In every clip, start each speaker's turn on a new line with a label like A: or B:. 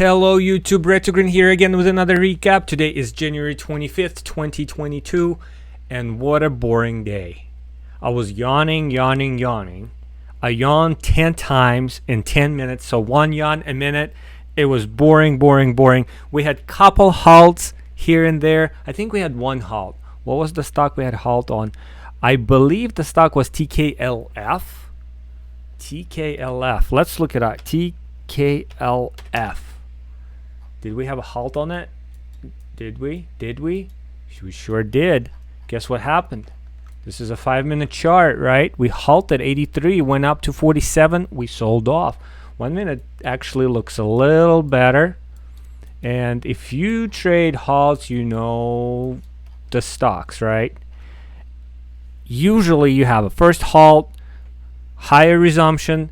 A: Hello YouTube, Red to Green here again with another recap. Today is January 25th, 2022, and what a boring day. I was yawning. I yawned 10 times in 10 minutes, so one yawn a minute. It was boring. We had couple halts here and there. I think we had one halt. What was the stock we had halt on? I believe the stock was TKLF. Let's look it up. TKLF. Did we have a halt on it? Did we? We sure did. Guess what happened? This is a 5-minute chart, right? We halted 83, went up to 47, we sold off. 1 minute actually looks a little better. And if you trade halts, you know the stocks, right? Usually you have a first halt, higher resumption,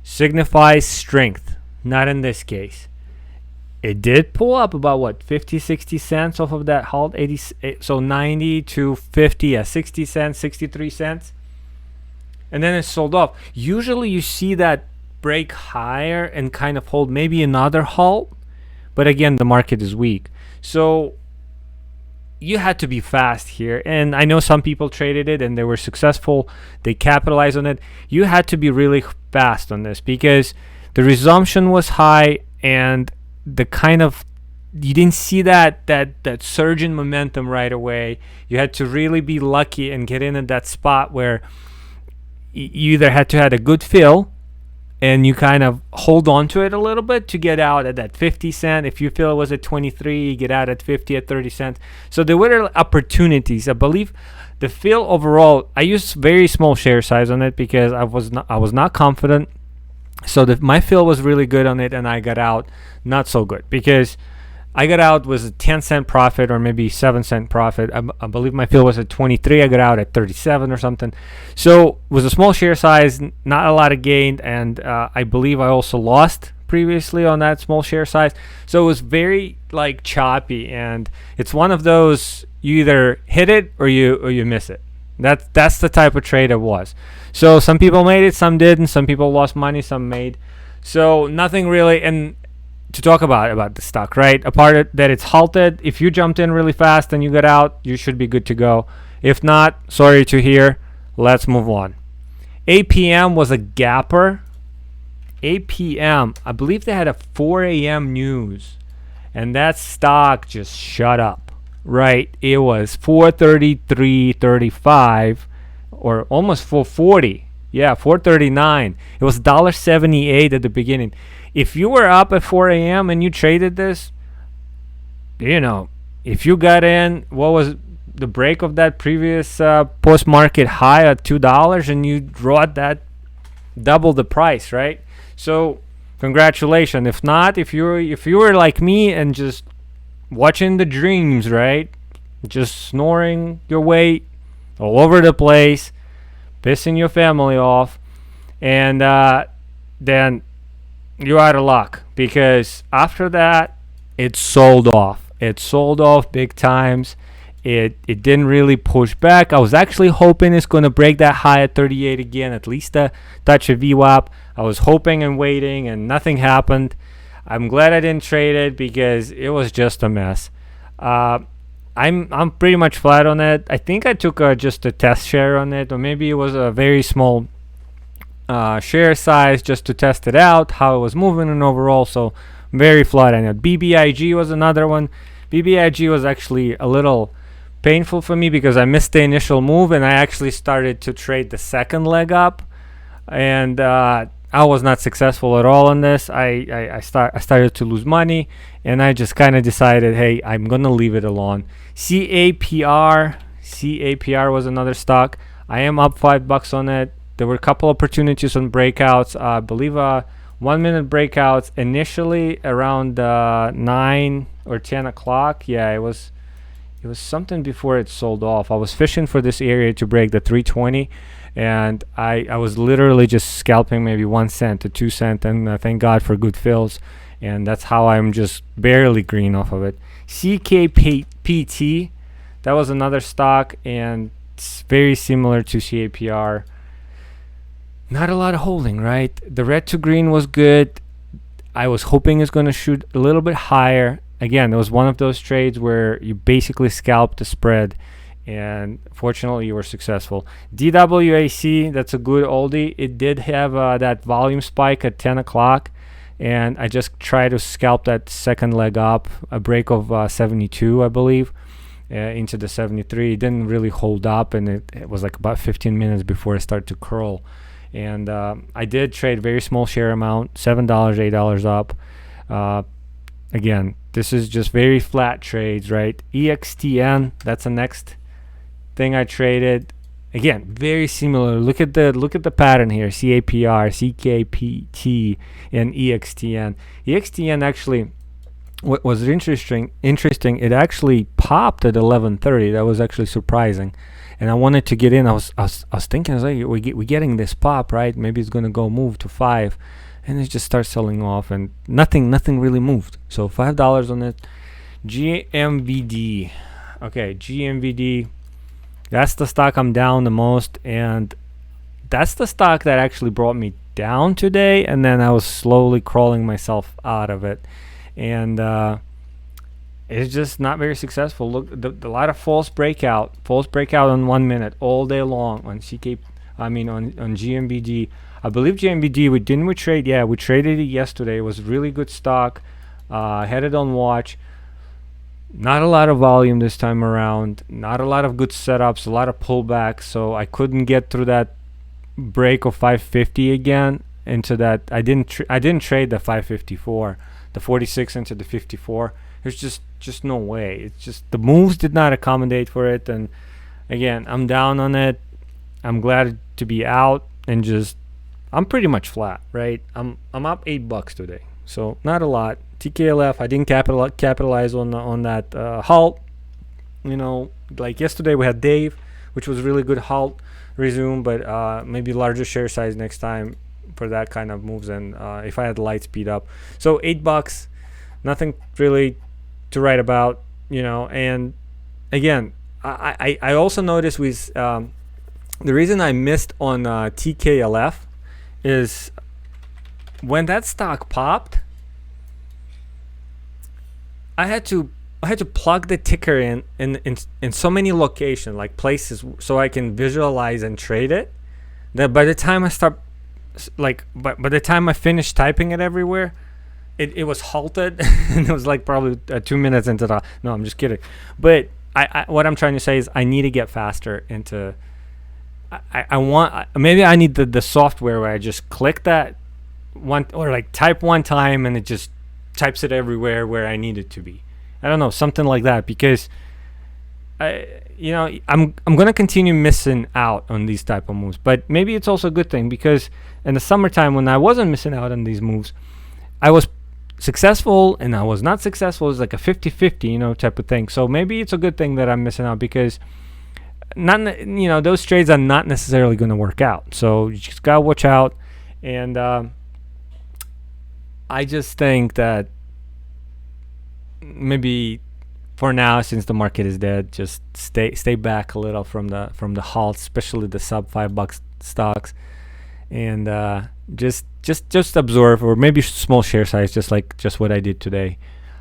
A: signifies strength. Not in this case. It did pull up about what, 50-60 cents off of that halt, 80, so 90 to 50, 60 cents, 63 cents, and then it sold off. Usually you see that break higher and kind of hold maybe another halt, but again the market is weak, so you had to be fast here. And I know some people traded it and they were successful, they capitalized on it. You had to be really fast on this because the resumption was high and the kind of, you didn't see that surge in momentum right away. You had to really be lucky and get in at that spot where you either had to have a good fill and you kind of hold on to it a little bit to get out at that 50 cent. If you feel it was at 23, you get out at 50, at 30 cents. So there were opportunities. I believe the fill overall, I used very small share size on it because I was not confident. So my fill was really good on it, and I got out not so good because I got out was a 10-cent profit or maybe 7-cent profit. I believe my fill was at 23. I got out at 37 or something. So it was a small share size, not a lot of gain, and I believe I also lost previously on that small share size. So it was very like choppy, and it's one of those you either hit it or you miss it. That's the type of trade it was. So some people made it, some didn't. Some people lost money, some made. So nothing really. And to talk about the stock, right? Apart that it's halted. If you jumped in really fast and you got out, you should be good to go. If not, sorry to hear. Let's move on. APM was a gapper. APM, I believe they had a 4 a.m. news, and that stock just shut up. Right, it was 433.35 or almost 440. Yeah, 439. It was $1.78 at the beginning. If you were up at 4 a.m. and you traded this, you know, if you got in, what was the break of that previous post-market high at $2, and you brought that double the price, right? So congratulations. If not, if you were like me and just watching the dreams, right? Just snoring your way all over the place, pissing your family off, and then you're out of luck because after that it sold off. It sold off big times. It didn't really push back. I was actually hoping it's going to break that high at 38 again, at least a touch of VWAP. I was hoping and waiting, and nothing happened. I'm glad I didn't trade it because it was just a mess. I'm pretty much flat on it. I think I took just a test share on it, or maybe it was a very small share size just to test it out, how it was moving and overall. So very flat on it. BBIG was another one. BBIG was actually a little painful for me because I missed the initial move, and I actually started to trade the second leg up, and I was not successful at all on this. I started to lose money, and I just kind of decided, hey, I'm gonna leave it alone. CAPR was another stock. I am up $5 on it. There were a couple opportunities on breakouts. I believe 1 minute breakouts initially around 9 or 10 o'clock. Yeah, it was something before it sold off. I was fishing for this area to break the 320. And I was literally just scalping maybe 1 cent to 2 cents, and thank God for good fills. And that's how I'm just barely green off of it. CKPT, that was another stock, and it's very similar to CAPR. Not a lot of holding, right? The red to green was good. I was hoping it's going to shoot a little bit higher. Again, it was one of those trades where you basically scalped the spread, and fortunately you were successful. DWAC, that's a good oldie. It did have that volume spike at 10 o'clock, and I just tried to scalp that second leg up, a break of 72, I believe, into the 73. It didn't really hold up, and it was like about 15 minutes before it started to curl. And I did trade very small share amount, $7, $8 up. Again, this is just very flat trades, right? EXTN, that's the next thing I traded. Again, very similar. Look at the pattern here: CAPR, CKPT, and EXTN. EXTN actually, what was interesting. It actually popped at 11:30. That was actually surprising, and I wanted to get in. I was thinking, I was like, we're getting this pop, right? Maybe it's gonna go move to 5, and it just starts selling off, and nothing really moved. So $5 on it. GMVD. Okay, GMVD. That's the stock I'm down the most, and that's the stock that actually brought me down today, and then I was slowly crawling myself out of it, and it's just not very successful. Look, a lot of false breakout on 1 minute all day long on on GMVD. I believe GMVD, we trade? Yeah, we traded it yesterday. It was really good stock. Had it on watch. Not a lot of volume this time around. Not a lot of good setups. A lot of pullbacks. So I couldn't get through that break of 550 again into that. I didn't trade the 554, the 46 into the 54. There's just no way. It's just the moves did not accommodate for it. And again, I'm down on it. I'm glad to be out, and just I'm pretty much flat, right? I'm up $8 today, so not a lot. TKLF, I didn't capitalize on that halt. Like yesterday we had Dave, which was really good halt resume, but maybe larger share size next time for that kind of moves, and if I had light speed up. So $8, nothing really to write about, and again, I also noticed with the reason I missed on TKLF is when that stock popped, I had to plug the ticker in so many locations, like places, so I can visualize and trade it. That by the time by the time I finished typing it everywhere, it was halted, and it was like probably 2 minutes into the. No, I'm just kidding. But I what I'm trying to say is I need to get faster into. Maybe I need the software where I just click that one, or like type one time and it just types it everywhere where I need it to be. I don't know, something like that, because I'm gonna continue missing out on these type of moves. But maybe it's also a good thing, because in the summertime when I wasn't missing out on these moves, I was successful and I was not successful. It's like a 50-50 type of thing. So maybe it's a good thing that I'm missing out, because those trades are not necessarily going to work out. So you just gotta watch out. And I just think that maybe for now, since the market is dead, just stay back a little from the halts, especially the sub $5 stocks, and just absorb, or maybe small share size, just what I did today,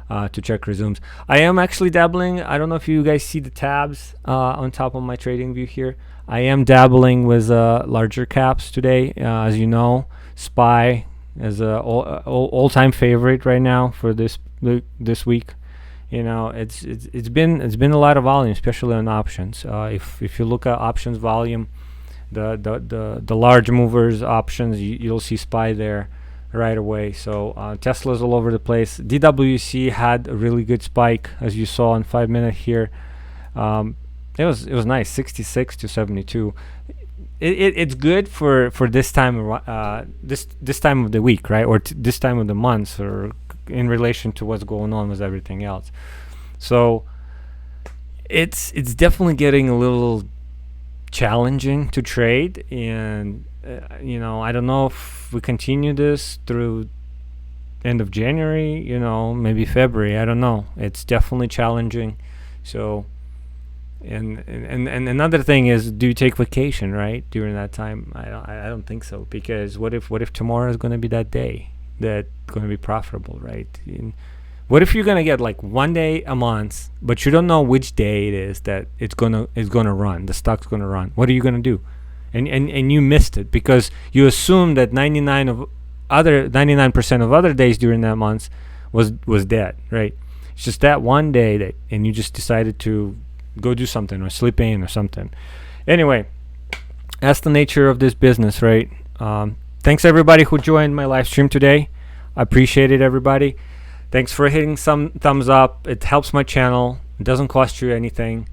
A: to check resumes. I am actually dabbling. I don't know if you guys see the tabs on top of my trading view here. I am dabbling with larger caps today. As you know, SPY is a all-time favorite right now for this week. It's been a lot of volume, especially on options. If you look at options volume, the large movers options, you'll see SPY there right away. So Tesla's all over the place. DWC had a really good spike, as you saw in 5 minutes here. It was nice, 66 to 72. It's good for this time this time of the week, right, or this time of the month, or in relation to what's going on with everything else. So it's definitely getting a little challenging to trade, and I don't know if we continue this through end of January, maybe February. I don't know. It's definitely challenging. So and another thing is, do you take vacation right during that time? I don't think so, because what if tomorrow is going to be that day? that's going to be profitable, right? What if you're going to get like 1 day a month, but you don't know which day it is that it's going to run, the stock's going to run? What are you going to do? And you missed it because you assumed that 99% of other days during that month was dead, right? It's just that 1 day that, and you just decided to go do something or sleep in or something. Anyway, that's the nature of this business, right? Thanks everybody who joined my live stream today. I appreciate it, everybody. Thanks for hitting some thumbs up. It helps my channel. It doesn't cost you anything.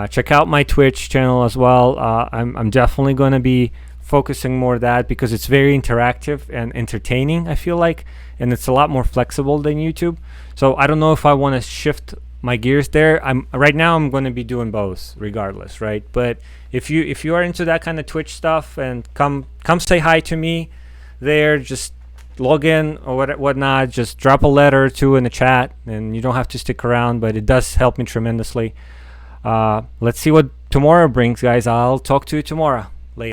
A: Check out my Twitch channel as well. I'm definitely going to be focusing more on that because it's very interactive and entertaining, I feel like, and it's a lot more flexible than YouTube. So I don't know if I want to shift my gears there. Right now I'm going to be doing both regardless, right? But if you are into that kind of Twitch stuff, and come say hi to me there, just log in or whatnot, just drop a letter or two in the chat, and you don't have to stick around, but it does help me tremendously. Let's see what tomorrow brings, guys. I'll talk to you tomorrow.